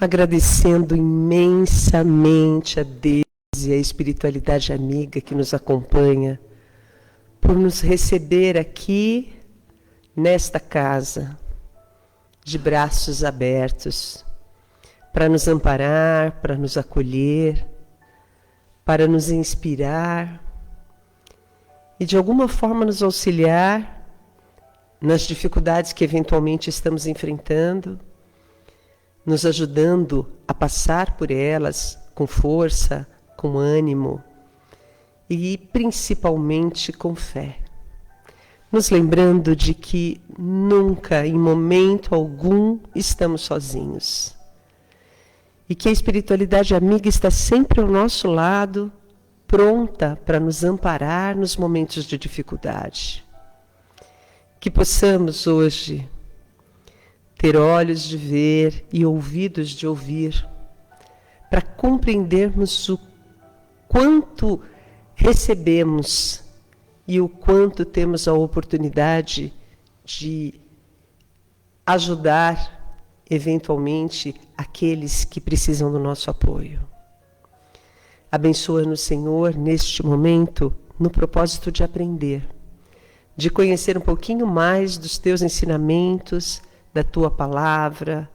agradecendo imensamente a Deus e a espiritualidade amiga que nos acompanha por nos receber aqui nesta casa, de braços abertos, para nos amparar, para nos acolher, para nos inspirar e de alguma forma nos auxiliar nas dificuldades que eventualmente estamos enfrentando, nos ajudando a passar por elas com força, com ânimo e principalmente com fé. Nos lembrando de que nunca, em momento algum, estamos sozinhos. E que a espiritualidade amiga está sempre ao nosso lado, pronta para nos amparar nos momentos de dificuldade. Que possamos hoje ter olhos de ver e ouvidos de ouvir, para compreendermos o quanto recebemos e o quanto temos a oportunidade de ajudar, eventualmente, aqueles que precisam do nosso apoio. Abençoa-nos, Senhor, neste momento, no propósito de aprender, de conhecer um pouquinho mais dos teus ensinamentos, da tua palavra,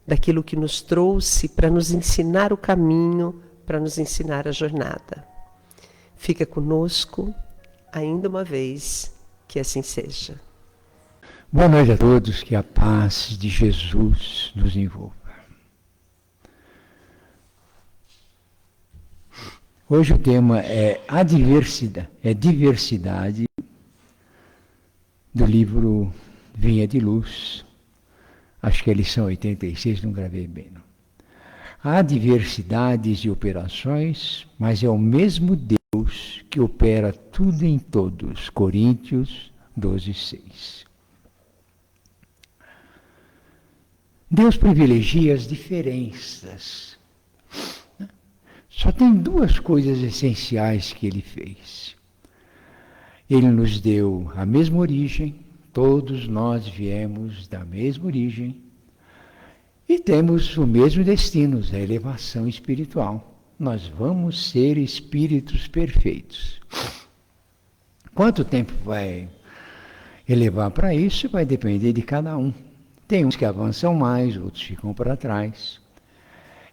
daquilo que nos trouxe para nos ensinar o caminho, para nos ensinar a jornada. Fica conosco, ainda uma vez, que assim seja. Boa noite a todos, que a paz de Jesus nos envolva. Hoje o tema é a diversidade, do livro Vinha de Luz. Acho que é a lição 86, não gravei bem, não. Há diversidades de operações, mas é o mesmo Deus que opera tudo em todos. Coríntios 12:6. Deus privilegia as diferenças. Só tem duas coisas essenciais que Ele fez. Ele nos deu a mesma origem, todos nós viemos da mesma origem e temos o mesmo destino, a elevação espiritual. Nós vamos ser espíritos perfeitos. Quanto tempo vai elevar para isso vai depender de cada um. Tem uns que avançam mais, outros ficam para trás.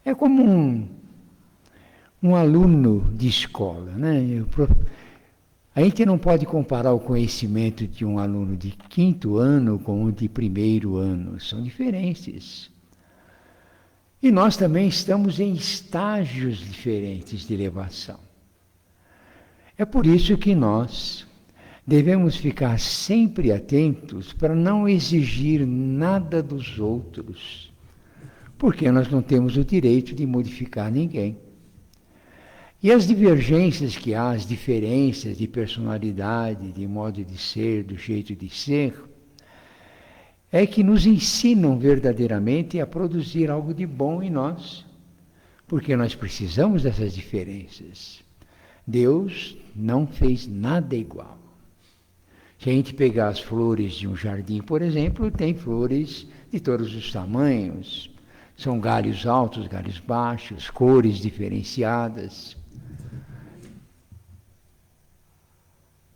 É como um aluno de escola, né? A gente não pode comparar o conhecimento de um aluno de 5º ano com o de 1º ano. São diferentes. E nós também estamos em estágios diferentes de elevação. É por isso que nós devemos ficar sempre atentos para não exigir nada dos outros, porque nós não temos o direito de modificar ninguém. E as divergências que há, as diferenças de personalidade, de modo de ser, do jeito de ser, é que nos ensinam verdadeiramente a produzir algo de bom em nós, porque nós precisamos dessas diferenças. Deus não fez nada igual. Se a gente pegar as flores de um jardim, por exemplo, tem flores de todos os tamanhos, são galhos altos, galhos baixos, cores diferenciadas.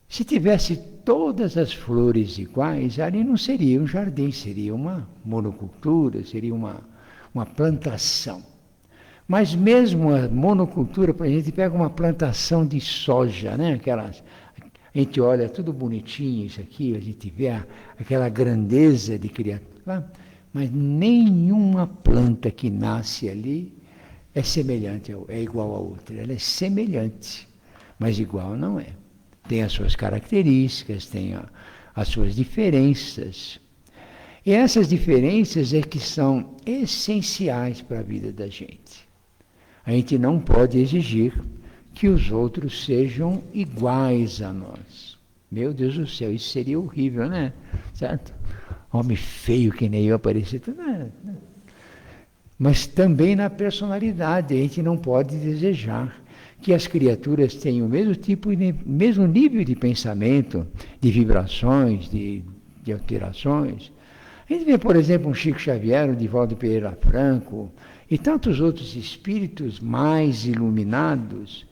Se tivesse todas as flores iguais, ali não seria um jardim, seria uma monocultura, seria uma plantação. Mas mesmo a monocultura, a gente pega uma plantação de soja, né? A gente olha tudo bonitinho isso aqui, a gente vê aquela grandeza de criatura, mas nenhuma planta que nasce ali é semelhante, é igual a outra. Ela é semelhante, mas igual não é. Tem as suas características, tem as suas diferenças. E essas diferenças é que são essenciais para a vida da gente. A gente não pode exigir que os outros sejam iguais a nós. Meu Deus do céu, isso seria horrível, né? Certo? Homem feio que nem eu aparecer. Mas também na personalidade, a gente não pode desejar que as criaturas tenham o mesmo mesmo nível de pensamento, de vibrações, de alterações. A A gente vê, por exemplo, um Chico Xavier, um Divaldo Pereira Franco e tantos outros espíritos mais iluminados,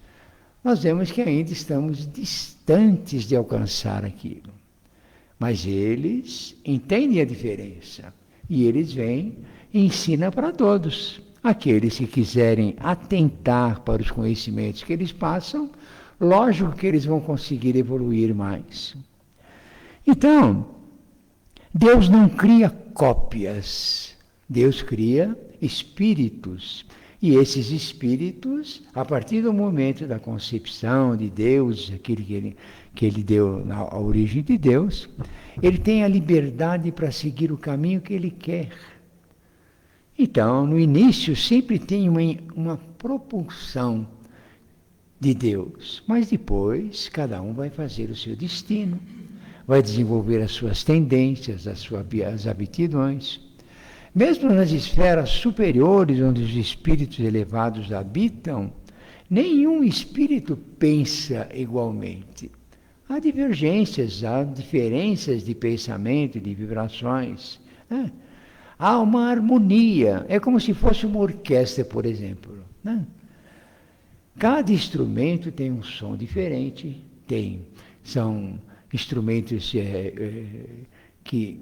nós vemos que ainda estamos distantes de alcançar aquilo. Mas eles entendem a diferença e eles vêm e ensinam para todos. Aqueles que quiserem atentar para os conhecimentos que eles passam, lógico que eles vão conseguir evoluir mais. Então, Deus não cria cópias, Deus cria espíritos. E esses espíritos, a partir do momento da concepção de Deus, aquilo que ele deu a origem de Deus, ele tem a liberdade para seguir o caminho que ele quer. Então, no início, sempre tem uma propulsão de Deus, mas depois cada um vai fazer o seu destino, vai desenvolver as suas tendências, as aptidões. Mesmo nas esferas superiores, onde os espíritos elevados habitam, nenhum espírito pensa igualmente. Há divergências, há diferenças de pensamento, de vibrações. Né? Há uma harmonia, é como se fosse uma orquestra, por exemplo. Né? Cada instrumento tem um som diferente, são instrumentos que,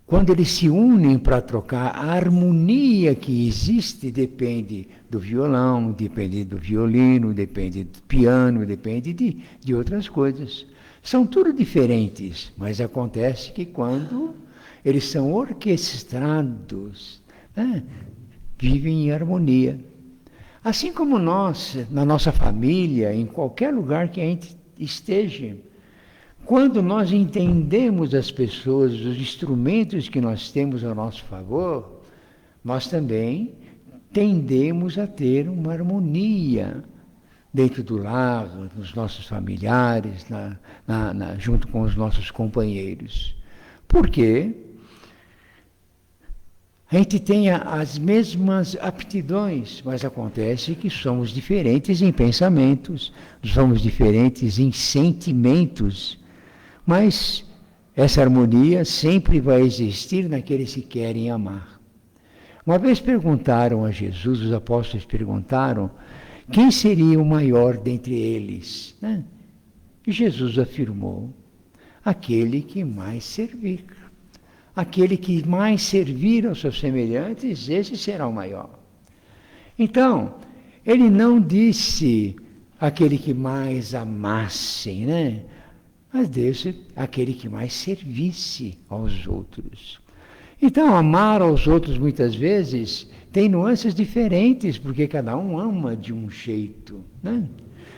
quando eles se unem para trocar, a harmonia que existe depende do violão, depende do violino, depende do piano, depende de outras coisas. São tudo diferentes, mas acontece que quando eles são orquestrados, né, vivem em harmonia. Assim como nós, na nossa família, em qualquer lugar que a gente esteja, quando nós entendemos as pessoas, os instrumentos que nós temos ao nosso favor, nós também tendemos a ter uma harmonia dentro do lar, nos nossos familiares, junto com os nossos companheiros. Por quê? A gente tem as mesmas aptidões, mas acontece que somos diferentes em pensamentos, somos diferentes em sentimentos, mas essa harmonia sempre vai existir naqueles que querem amar. Uma vez perguntaram a Jesus, os apóstolos perguntaram, quem seria o maior dentre eles? Né? E Jesus afirmou, aquele que mais servir. Aquele que mais servir aos seus semelhantes, esse será o maior. Então, ele não disse aquele que mais amasse, né? Mas disse aquele que mais servisse aos outros. Então, amar aos outros muitas vezes tem nuances diferentes, porque cada um ama de um jeito, né?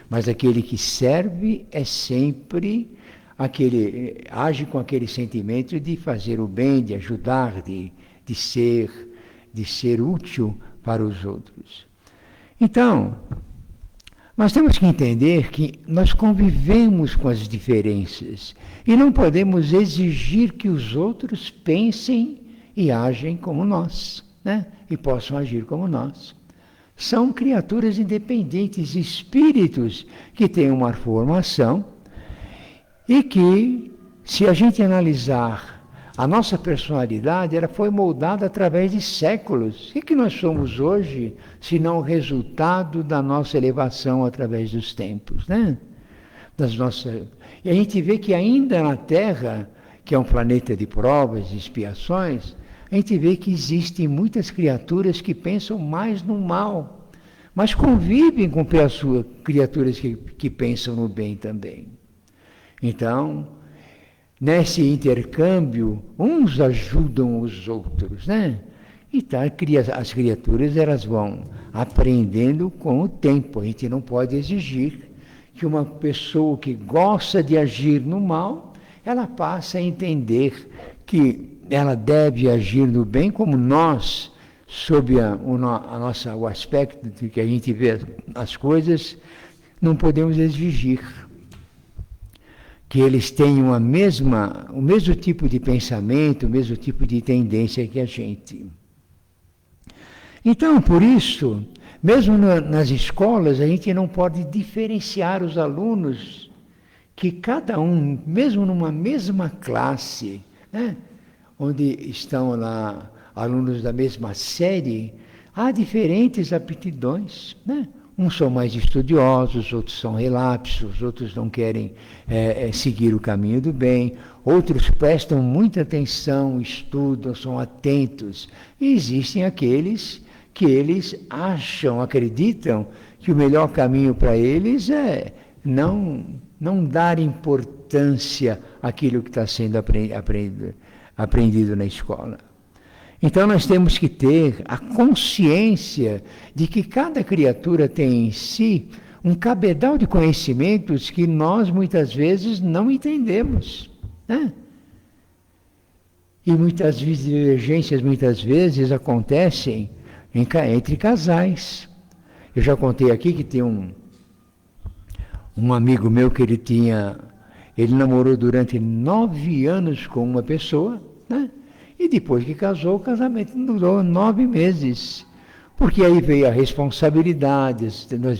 Mas aquele que serve é sempre age com aquele sentimento de fazer o bem, de ajudar, de ser útil para os outros. Então, nós temos que entender que nós convivemos com as diferenças e não podemos exigir que os outros pensem e agem como nós, né? E possam agir como nós. São criaturas independentes, espíritos que têm uma formação e que, se a gente analisar a nossa personalidade, ela foi moldada através de séculos. O que nós somos hoje, se não o resultado da nossa elevação através dos tempos, né? E a gente vê que ainda na Terra, que é um planeta de provas e expiações, a gente vê que existem muitas criaturas que pensam mais no mal, mas convivem com criaturas que pensam no bem também. Então, nesse intercâmbio, uns ajudam os outros, né? E as criaturas elas vão aprendendo com o tempo. A gente não pode exigir que uma pessoa que gosta de agir no mal, ela passe a entender que ela deve agir no bem, como nós, sob o aspecto de que a gente vê as coisas, não podemos exigir que eles tenham o mesmo tipo de pensamento, o mesmo tipo de tendência que a gente. Então, por isso, mesmo nas escolas, a gente não pode diferenciar os alunos, que cada um, mesmo numa mesma classe, né, onde estão lá alunos da mesma série, há diferentes aptidões, né? Uns são mais estudiosos, outros são relapsos, outros não querem seguir o caminho do bem, outros prestam muita atenção, estudam, são atentos. E existem aqueles que eles acham, acreditam que o melhor caminho para eles é não dar importância àquilo que está sendo aprendido na escola. Então nós temos que ter a consciência de que cada criatura tem em si um cabedal de conhecimentos que nós muitas vezes não entendemos, né? E muitas divergências muitas vezes acontecem entre casais. Eu já contei aqui que tem um amigo meu que ele namorou durante 9 anos com uma pessoa, né? E depois que casou, o casamento durou 9 meses. Porque aí veio a responsabilidade, nós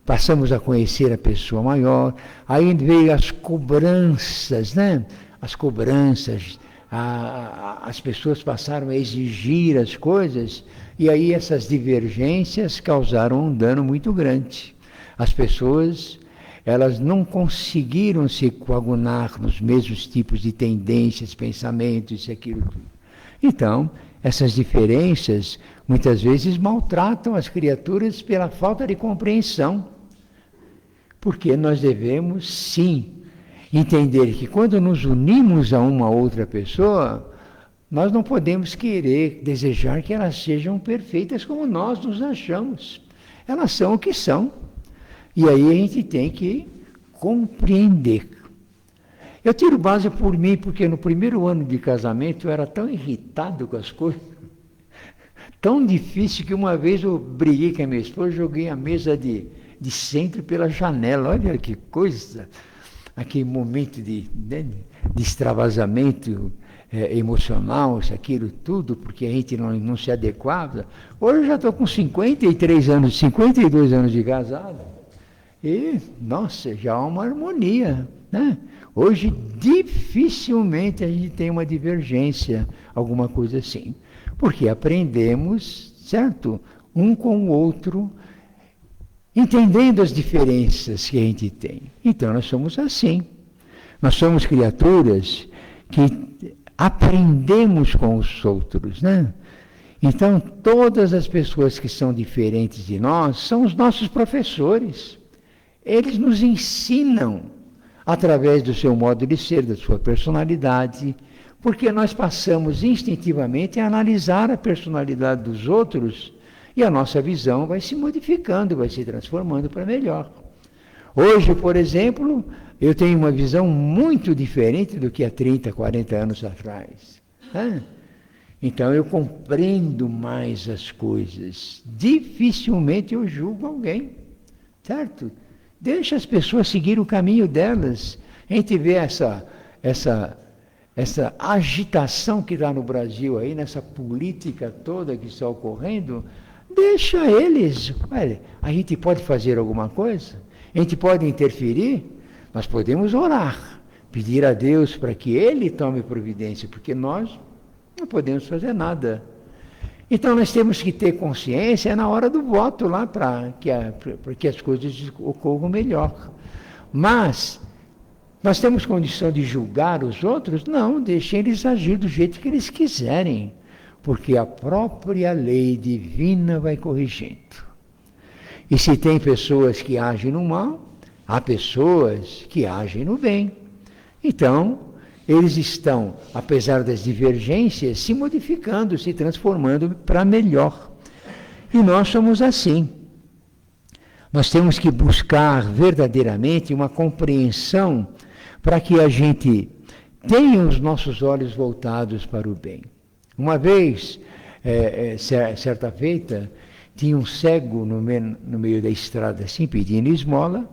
passamos a conhecer a pessoa maior, aí veio as cobranças, né? As cobranças, as pessoas passaram a exigir as coisas, e aí essas divergências causaram um dano muito grande. As pessoas, elas não conseguiram se coagunar nos mesmos tipos de tendências, pensamentos, isso e aquilo tudo. Então, essas diferenças muitas vezes maltratam as criaturas pela falta de compreensão. Porque nós devemos, sim, entender que quando nos unimos a uma outra pessoa, nós não podemos querer, desejar que elas sejam perfeitas como nós nos achamos. Elas são o que são. E aí a gente tem que compreender. Eu tiro base por mim, porque no primeiro ano de casamento eu era tão irritado com as coisas, tão difícil, que uma vez eu briguei com a minha esposa, joguei a mesa de centro pela janela. Olha que coisa, aquele momento de extravasamento emocional, isso, aquilo tudo, porque a gente não se adequava. Hoje eu já estou com 52 anos de casado. E, nossa, já há uma harmonia, né? Hoje, dificilmente a gente tem uma divergência, alguma coisa assim. Porque aprendemos, certo? Um com o outro, entendendo as diferenças que a gente tem. Então, nós somos assim. Nós somos criaturas que aprendemos com os outros, né? Então, todas as pessoas que são diferentes de nós são os nossos professores. Eles nos ensinam através do seu modo de ser, da sua personalidade, porque nós passamos instintivamente a analisar a personalidade dos outros e a nossa visão vai se modificando, vai se transformando para melhor. Hoje, por exemplo, eu tenho uma visão muito diferente do que há 30, 40 anos atrás, né? Então eu compreendo mais as coisas. Dificilmente eu julgo alguém, certo? Deixa as pessoas seguir o caminho delas. A gente vê essa agitação que está no Brasil aí, nessa política toda que está ocorrendo. Deixa eles. Olha, a gente pode fazer alguma coisa? A gente pode interferir? Nós podemos orar, pedir a Deus para que Ele tome providência, porque nós não podemos fazer nada. Então nós temos que ter consciência na hora do voto lá para que as coisas ocorram melhor. Mas nós temos condição de julgar os outros? Não, deixem eles agir do jeito que eles quiserem, porque a própria lei divina vai corrigindo. E se tem pessoas que agem no mal, há pessoas que agem no bem. Então, eles estão, apesar das divergências, se modificando, se transformando para melhor. E nós somos assim. Nós temos que buscar verdadeiramente uma compreensão para que a gente tenha os nossos olhos voltados para o bem. Uma vez, certa feita, tinha um cego no meio da estrada assim, pedindo esmola,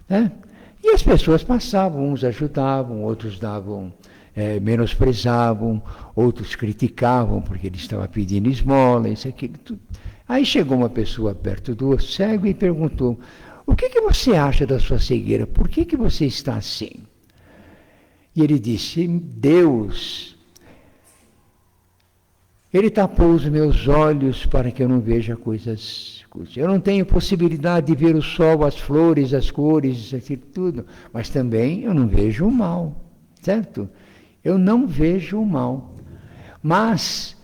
né? E as pessoas passavam, uns ajudavam, outros menosprezavam, outros criticavam porque ele estava pedindo esmola, isso, aquilo, tudo. Aí chegou uma pessoa perto do cego e perguntou: o que você acha da sua cegueira? Por que você está assim? E ele disse: Deus Ele tapou os meus olhos para que eu não veja coisas. Eu não tenho possibilidade de ver o sol, as flores, as cores, isso aqui tudo. Mas também eu não vejo o mal, certo? Eu não vejo o mal. Mas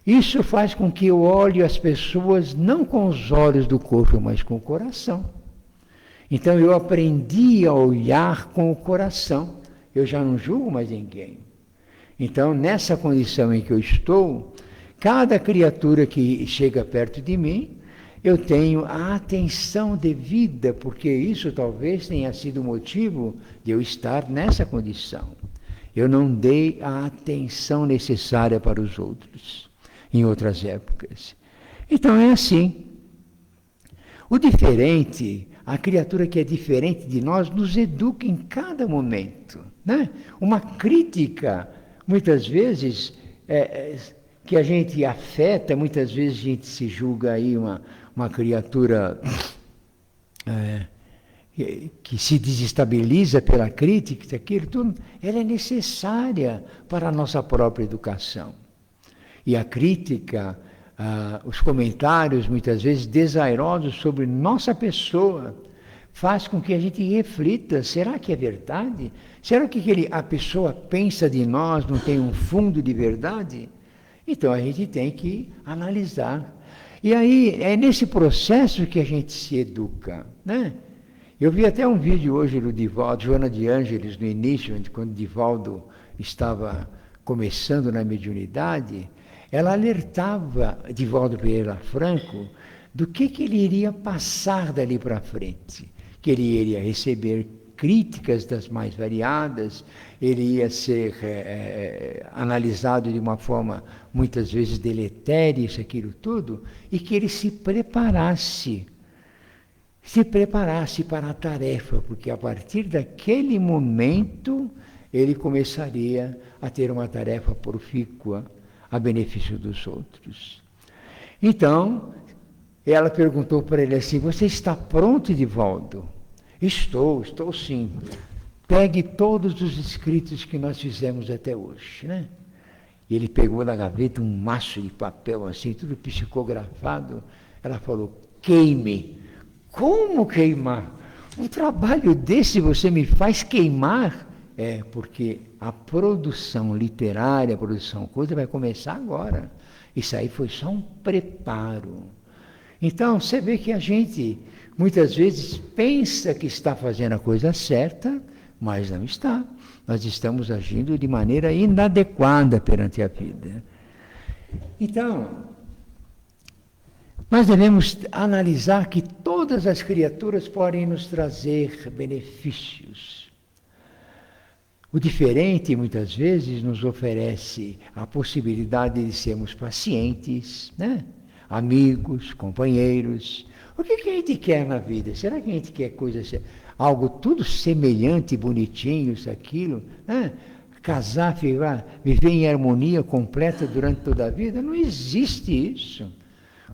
isso faz com que eu olhe as pessoas não com os olhos do corpo, mas com o coração. Então eu aprendi a olhar com o coração. Eu já não julgo mais ninguém. Então, nessa condição em que eu estou, cada criatura que chega perto de mim, eu tenho a atenção devida, porque isso talvez tenha sido o motivo de eu estar nessa condição. Eu não dei a atenção necessária para os outros, em outras épocas. Então é assim. O diferente, a criatura que é diferente de nós, nos educa em cada momento, né? Uma crítica, muitas vezes, que a gente afeta, muitas vezes a gente se julga aí uma criatura que se desestabiliza pela crítica, aquilo tudo, ela é necessária para a nossa própria educação. E a crítica, os comentários, muitas vezes desairosos sobre nossa pessoa, faz com que a gente reflita, será que é verdade? Será que a pessoa pensa de nós não tem um fundo de verdade? Então a gente tem que analisar. E aí é nesse processo que a gente se educa, né? Eu vi até um vídeo hoje do Divaldo, Joana de Ângeles, no início, quando Divaldo estava começando na mediunidade, ela alertava Divaldo Pereira Franco do que ele iria passar dali para frente, que ele iria receber críticas das mais variadas, ele ia ser analisado de uma forma muitas vezes deletéria, isso, aquilo tudo, e que ele se preparasse para a tarefa, porque a partir daquele momento ele começaria a ter uma tarefa profícua a benefício dos outros. Então, ela perguntou para ele assim, você está pronto, Divaldo? Estou sim. Pegue todos os escritos que nós fizemos até hoje, né? E ele pegou da gaveta um maço de papel assim, tudo psicografado. Ela falou, queime. Como queimar? Um trabalho desse você me faz queimar? Porque a produção literária, a produção coisa vai começar agora. Isso aí foi só um preparo. Então, você vê que a gente, muitas vezes, pensa que está fazendo a coisa certa, mas não está. Nós estamos agindo de maneira inadequada perante a vida. Então, nós devemos analisar que todas as criaturas podem nos trazer benefícios. O diferente, muitas vezes, nos oferece a possibilidade de sermos pacientes, né? Amigos, companheiros. O que a gente quer na vida? Será que a gente quer algo tudo semelhante, bonitinho, isso, aquilo? Né? Casar, viver em harmonia completa durante toda a vida? Não existe isso.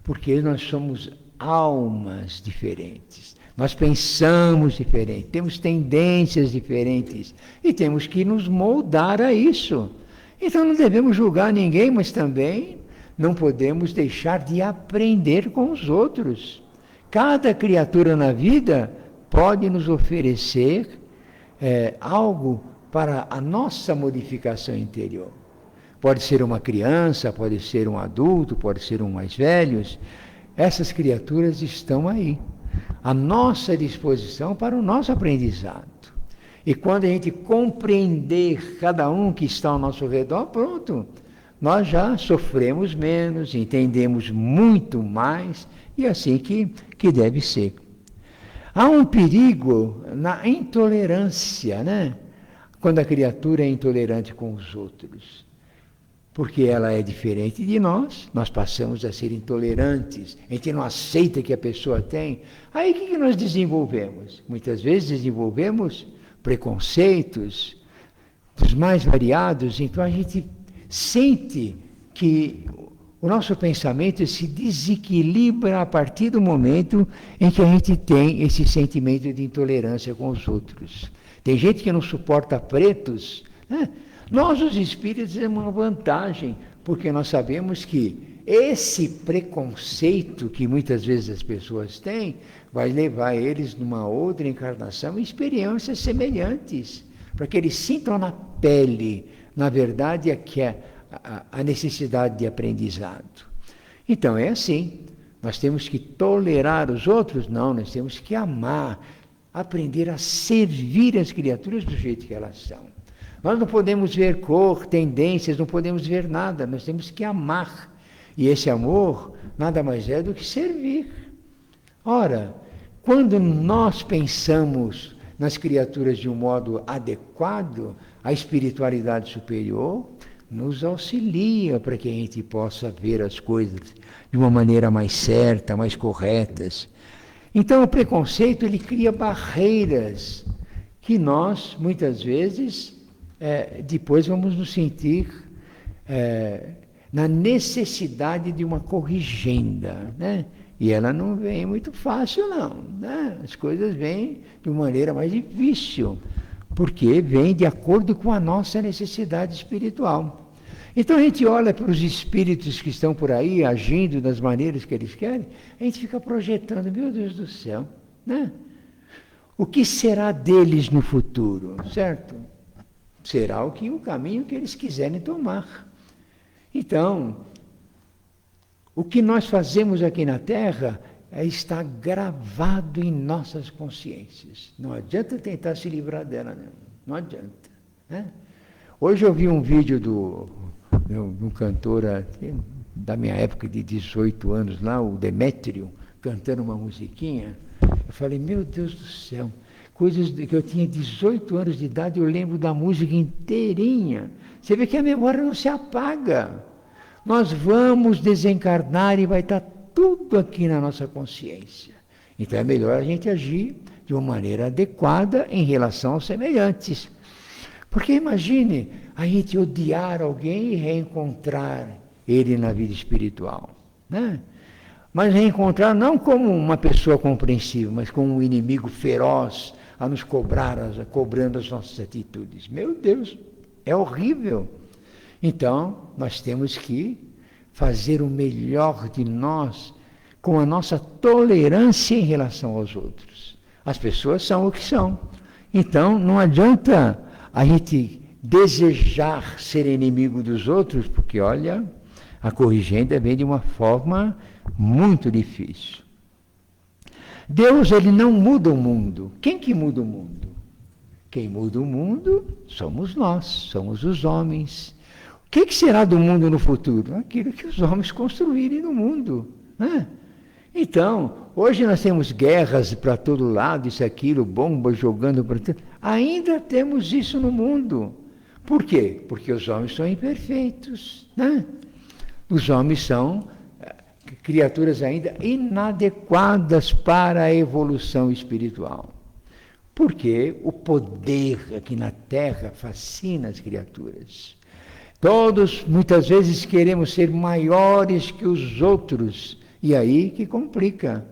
Porque nós somos almas diferentes. Nós pensamos diferente, temos tendências diferentes e temos que nos moldar a isso. Então não devemos julgar ninguém, mas também não podemos deixar de aprender com os outros. Cada criatura na vida pode nos oferecer algo para a nossa modificação interior. Pode ser uma criança, pode ser um adulto, pode ser um mais velho. Essas criaturas estão aí, à nossa disposição para o nosso aprendizado. E quando a gente compreender cada um que está ao nosso redor, pronto, nós já sofremos menos, entendemos muito mais, e assim que deve ser. Há um perigo na intolerância, né? Quando a criatura é intolerante com os outros. Porque ela é diferente de nós passamos a ser intolerantes, a gente não aceita que a pessoa tem. Aí o que nós desenvolvemos? Muitas vezes desenvolvemos preconceitos dos mais variados, então a gente sente que o nosso pensamento se desequilibra a partir do momento em que a gente tem esse sentimento de intolerância com os outros. Tem gente que não suporta pretos, né? Nós, os espíritos, temos uma vantagem, Porque nós sabemos que esse preconceito que muitas vezes as pessoas têm vai levar eles numa outra encarnação experiências semelhantes, para que eles sintam na pele, na verdade, a necessidade de aprendizado. Então é assim, nós temos que tolerar os outros? Não, nós temos que amar, aprender a servir as criaturas do jeito que elas são. Nós não podemos ver cor, tendências, não podemos ver nada, nós temos que amar. E esse amor nada mais é do que servir. Ora, quando nós pensamos nas criaturas de um modo adequado, a espiritualidade superior nos auxilia para que a gente possa ver as coisas de uma maneira mais certa, mais corretas. Então o preconceito ele cria barreiras que nós, muitas vezes, depois vamos nos sentir na necessidade de uma corrigenda, né? E ela não vem muito fácil, não, né? As coisas vêm de uma maneira mais difícil, porque vem de acordo com a nossa necessidade espiritual. Então a gente olha para os espíritos que estão por aí, agindo das maneiras que eles querem, a gente fica projetando, meu Deus do céu, né? O que será deles no futuro, certo? Será o caminho que eles quiserem tomar. Então, o que nós fazemos aqui na Terra está gravado em nossas consciências. Não adianta tentar se livrar dela, não adianta. Né? Hoje eu vi um vídeo de um cantor da minha época de 18 anos lá, o Demétrio, cantando uma musiquinha. Eu falei, meu Deus do céu, coisas que eu tinha 18 anos de idade, eu lembro da música inteirinha. Você vê que a memória não se apaga. Nós vamos desencarnar e vai estar tudo aqui na nossa consciência. Então é melhor a gente agir de uma maneira adequada em relação aos semelhantes. Porque imagine a gente odiar alguém e reencontrar ele na vida espiritual, né? Mas reencontrar não como uma pessoa compreensível, mas como um inimigo feroz a nos cobrando as nossas atitudes. Meu Deus, é horrível. Então, nós temos que fazer o melhor de nós com a nossa tolerância em relação aos outros. As pessoas são o que são. Então, não adianta a gente desejar ser inimigo dos outros, porque, olha, a corrigenda vem de uma forma muito difícil. Deus, ele não muda o mundo. Quem que muda o mundo? Quem muda o mundo somos nós, somos os homens. O que será do mundo no futuro? Aquilo que os homens construírem no mundo, né? Então, hoje nós temos guerras para todo lado, isso, aquilo, bombas jogando para tudo. Ainda temos isso no mundo. Por quê? Porque os homens são imperfeitos, né? Os homens são criaturas ainda inadequadas para a evolução espiritual. Porque o poder aqui na Terra fascina as criaturas. Todos, muitas vezes, queremos ser maiores que os outros, e aí que complica.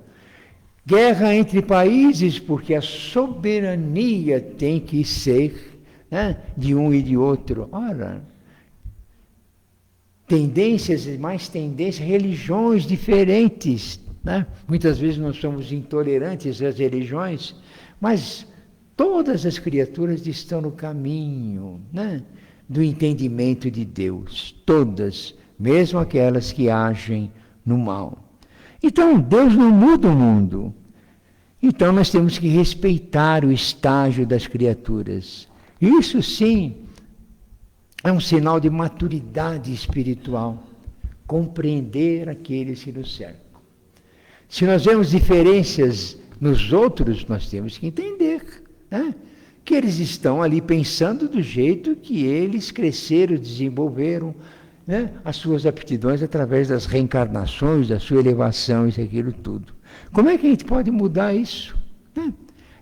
Guerra entre países, porque a soberania tem que ser, né, de um e de outro. Ora, tendências e mais tendências, religiões diferentes, né? Muitas vezes nós somos intolerantes às religiões, mas todas as criaturas estão no caminho, né, do entendimento de Deus, todas, mesmo aquelas que agem no mal. Então, Deus não muda o mundo. Então, nós temos que respeitar o estágio das criaturas. Isso, sim, é um sinal de maturidade espiritual, compreender aqueles que nos cercam. Se nós vemos diferenças nos outros, nós temos que entender, né, que eles estão ali pensando do jeito que eles cresceram, desenvolveram, né, as suas aptidões através das reencarnações, da sua elevação, isso, aquilo, tudo. Como é que a gente pode mudar isso? Né?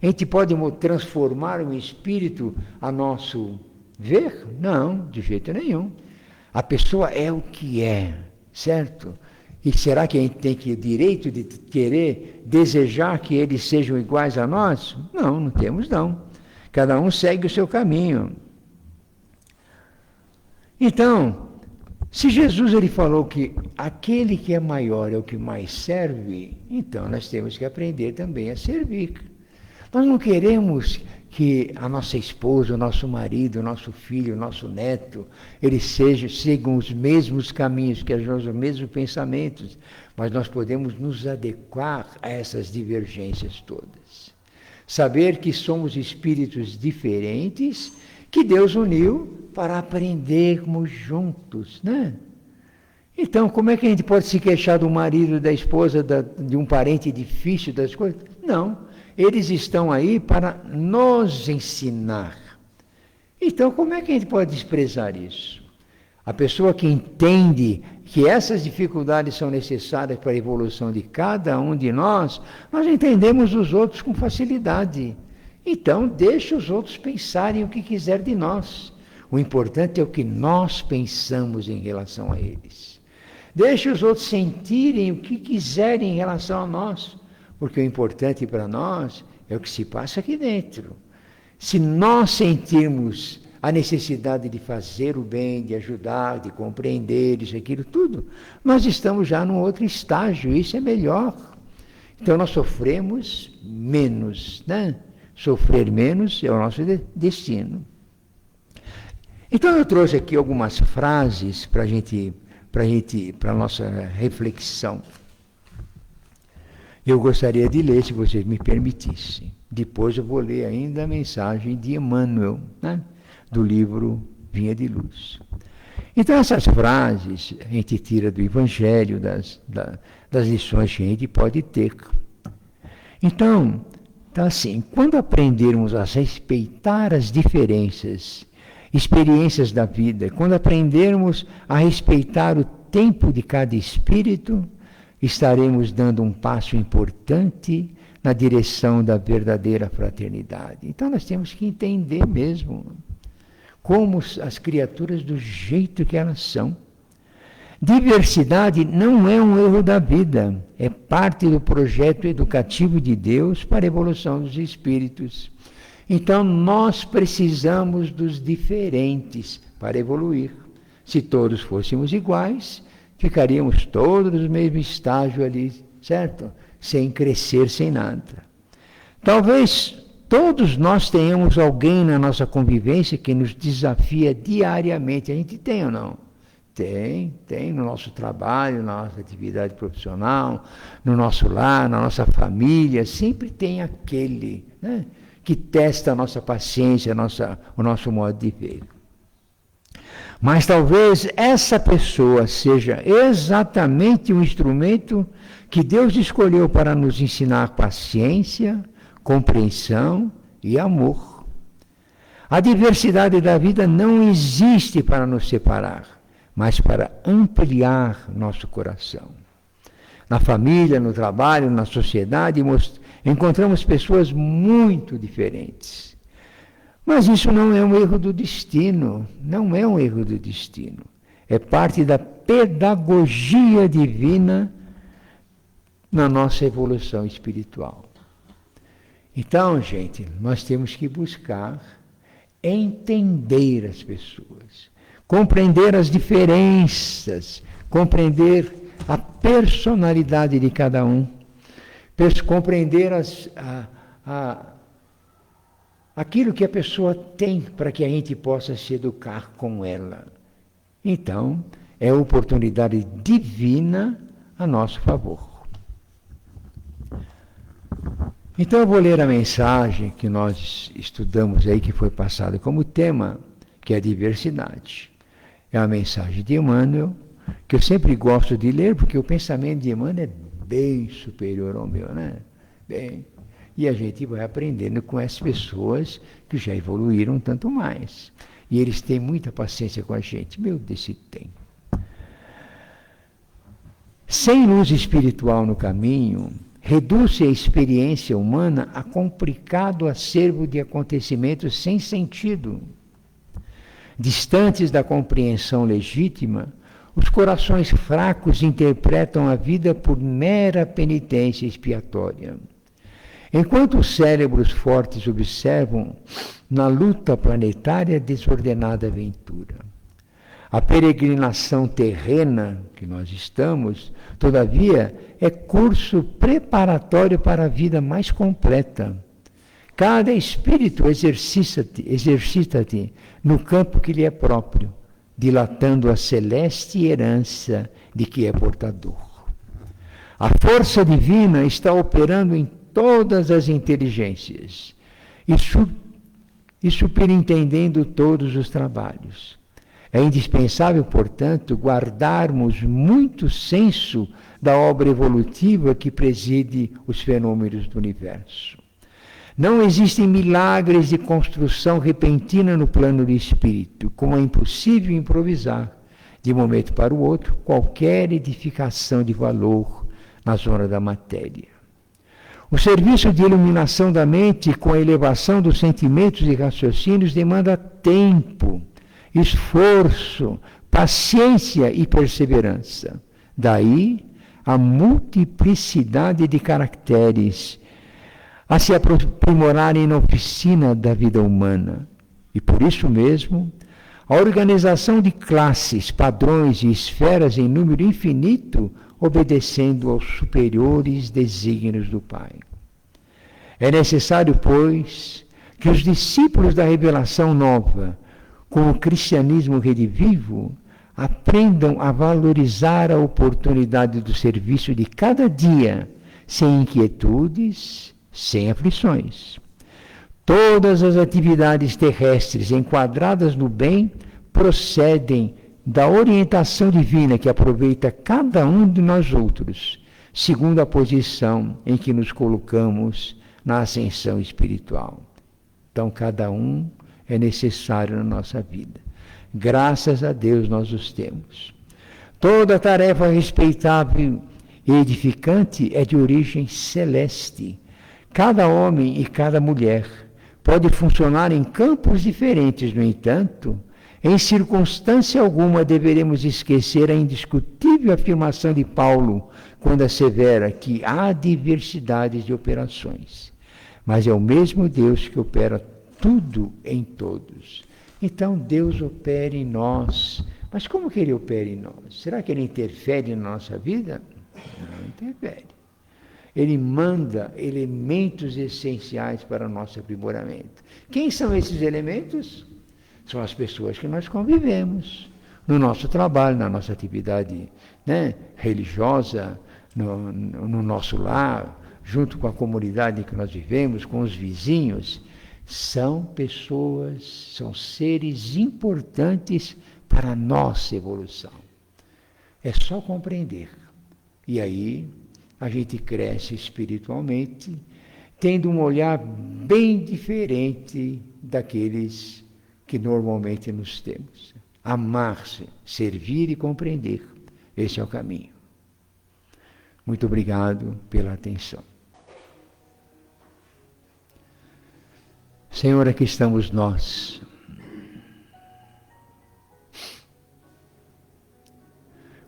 A gente pode transformar um espírito a nosso ver? Não, de jeito nenhum. A pessoa é o que é, certo? E será que a gente tem o direito de querer, desejar que eles sejam iguais a nós? Não, não temos não. Cada um segue o seu caminho. Então, Se Jesus ele falou que aquele que é maior é o que mais serve, então nós temos que aprender também a servir. Nós não queremos que a nossa esposa, o nosso marido, o nosso filho, o nosso neto, eles sigam os mesmos caminhos, que os mesmos pensamentos, mas nós podemos nos adequar a essas divergências todas. Saber que somos espíritos diferentes, que Deus uniu para aprendermos juntos, né? Então, como é que a gente pode se queixar do marido, da esposa, de um parente difícil, das coisas? Não. Eles estão aí para nos ensinar. Então, como é que a gente pode desprezar isso? A pessoa que entende que essas dificuldades são necessárias para a evolução de cada um de nós entendemos os outros com facilidade. Então, deixe os outros pensarem o que quiser de nós. O importante é o que nós pensamos em relação a eles. Deixe os outros sentirem o que quiserem em relação a nós. Porque o importante para nós é o que se passa aqui dentro. Se nós sentirmos a necessidade de fazer o bem, de ajudar, de compreender isso, aquilo, tudo, nós estamos já num outro estágio, isso é melhor. Então nós sofremos menos, né? Sofrer menos é o nosso destino. Então eu trouxe aqui algumas frases para a nossa reflexão. Eu gostaria de ler, se vocês me permitissem. Depois eu vou ler ainda a mensagem de Emmanuel, né? Do livro Vinha de Luz. Então essas frases a gente tira do Evangelho, das lições que a gente pode ter. Então, tá assim, quando aprendermos a respeitar as diferenças, experiências da vida, quando aprendermos a respeitar o tempo de cada espírito, estaremos dando um passo importante na direção da verdadeira fraternidade. Então nós temos que entender mesmo como as criaturas do jeito que elas são. Diversidade não é um erro da vida, é parte do projeto educativo de Deus para a evolução dos espíritos. Então nós precisamos dos diferentes para evoluir. Se todos fôssemos iguais, ficaríamos todos no mesmo estágio ali, certo? Sem crescer, sem nada. Talvez todos nós tenhamos alguém na nossa convivência que nos desafia diariamente. A gente tem ou não? Tem no nosso trabalho, na nossa atividade profissional, no nosso lar, na nossa família, sempre tem aquele, né, que testa a nossa paciência, o nosso modo de ver. Mas talvez essa pessoa seja exatamente o instrumento que Deus escolheu para nos ensinar paciência, compreensão e amor. A diversidade da vida não existe para nos separar, mas para ampliar nosso coração. Na família, no trabalho, na sociedade, encontramos pessoas muito diferentes. Mas isso não é um erro do destino, não é um erro do destino. É parte da pedagogia divina na nossa evolução espiritual. Então, gente, nós temos que buscar entender as pessoas, compreender as diferenças, compreender a personalidade de cada um, compreender aquilo que a pessoa tem para que a gente possa se educar com ela. Então, é oportunidade divina a nosso favor. Então eu vou ler a mensagem que nós estudamos aí, que foi passada como tema, que é a diversidade. É a mensagem de Emmanuel, que eu sempre gosto de ler, porque o pensamento de Emmanuel é bem superior ao meu, né? Bem. E a gente vai aprendendo com as pessoas que já evoluíram tanto mais. E eles têm muita paciência com a gente. Meu Deus, se tem. Sem luz espiritual no caminho, reduz-se a experiência humana a complicado acervo de acontecimentos sem sentido. Distantes da compreensão legítima, os corações fracos interpretam a vida por mera penitência expiatória. Enquanto os cérebros fortes observam na luta planetária desordenada aventura. A peregrinação terrena que nós estamos, todavia, é curso preparatório para a vida mais completa. Cada espírito exercita-te no campo que lhe é próprio, dilatando a celeste herança de que é portador. A força divina está operando em todas as inteligências e superintendendo todos os trabalhos. É indispensável, portanto, guardarmos muito senso da obra evolutiva que preside os fenômenos do universo. Não existem milagres de construção repentina no plano do espírito, como é impossível improvisar, de um momento para o outro, qualquer edificação de valor na zona da matéria. O serviço de iluminação da mente com a elevação dos sentimentos e raciocínios demanda tempo, esforço, paciência e perseverança. Daí a multiplicidade de caracteres a se aprimorarem na oficina da vida humana. E por isso mesmo, a organização de classes, padrões e esferas em número infinito, obedecendo aos superiores desígnios do Pai. É necessário, pois, que os discípulos da revelação nova, com o cristianismo redivivo, aprendam a valorizar a oportunidade do serviço de cada dia, sem inquietudes, sem aflições. Todas as atividades terrestres enquadradas no bem procedem da orientação divina que aproveita cada um de nós outros, segundo a posição em que nos colocamos na ascensão espiritual. Então, cada um é necessário na nossa vida. Graças a Deus nós os temos. Toda tarefa respeitável e edificante é de origem celeste. Cada homem e cada mulher pode funcionar em campos diferentes, no entanto, em circunstância alguma deveremos esquecer a indiscutível afirmação de Paulo, quando assevera que há diversidades de operações, mas é o mesmo Deus que opera tudo em todos. Então Deus opera em nós. Mas como que Ele opera em nós? Será que Ele interfere na nossa vida? Não interfere. Ele manda elementos essenciais para o nosso aprimoramento. Quem são esses elementos? São as pessoas que nós convivemos no nosso trabalho, na nossa atividade, religiosa, no nosso lar, junto com a comunidade em que nós vivemos, com os vizinhos. São pessoas, são seres importantes para a nossa evolução. É só compreender. E aí a gente cresce espiritualmente, tendo um olhar bem diferente daqueles que normalmente nos temos. Amar-se, servir e compreender. Esse é o caminho. Muito obrigado pela atenção. Senhor, aqui estamos nós.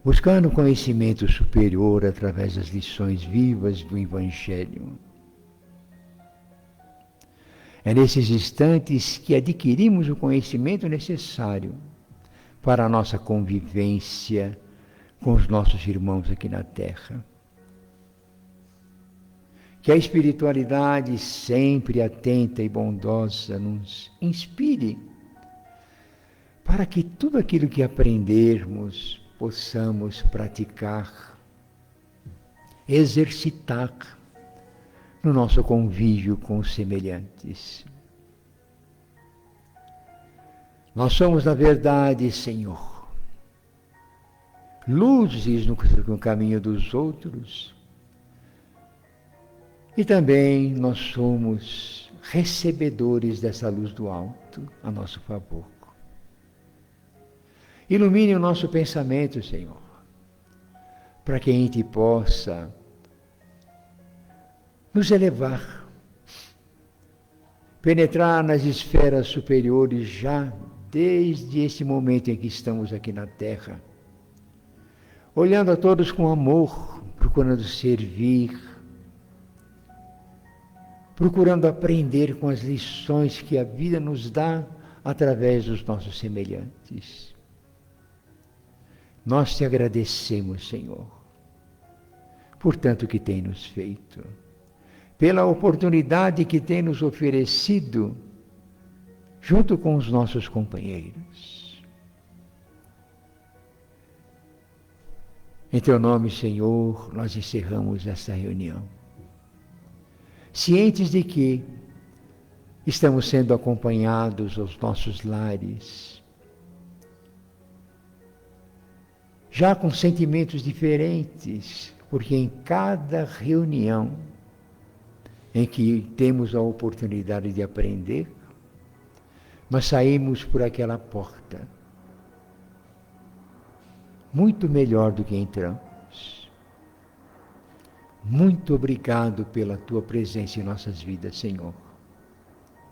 Buscando conhecimento superior através das lições vivas do Evangelho. É nesses instantes que adquirimos o conhecimento necessário para a nossa convivência com os nossos irmãos aqui na Terra. Que a espiritualidade sempre atenta e bondosa nos inspire para que tudo aquilo que aprendermos possamos praticar, exercitar no nosso convívio com os semelhantes. Nós somos, na verdade, Senhor, luzes no caminho dos outros, e também nós somos recebedores dessa luz do alto a nosso favor. Ilumine o nosso pensamento, Senhor, para que a gente possa nos elevar, penetrar nas esferas superiores já desde esse momento em que estamos aqui na Terra, olhando a todos com amor, procurando servir, procurando aprender com as lições que a vida nos dá através dos nossos semelhantes. Nós te agradecemos, Senhor, por tanto que tem nos feito, pela oportunidade que tem nos oferecido, junto com os nossos companheiros. Em teu nome, Senhor, nós encerramos esta reunião, cientes de que estamos sendo acompanhados aos nossos lares, já com sentimentos diferentes, porque em cada reunião em que temos a oportunidade de aprender, mas saímos por aquela porta muito melhor do que entramos. Muito obrigado pela tua presença em nossas vidas, Senhor.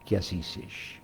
Que assim seja.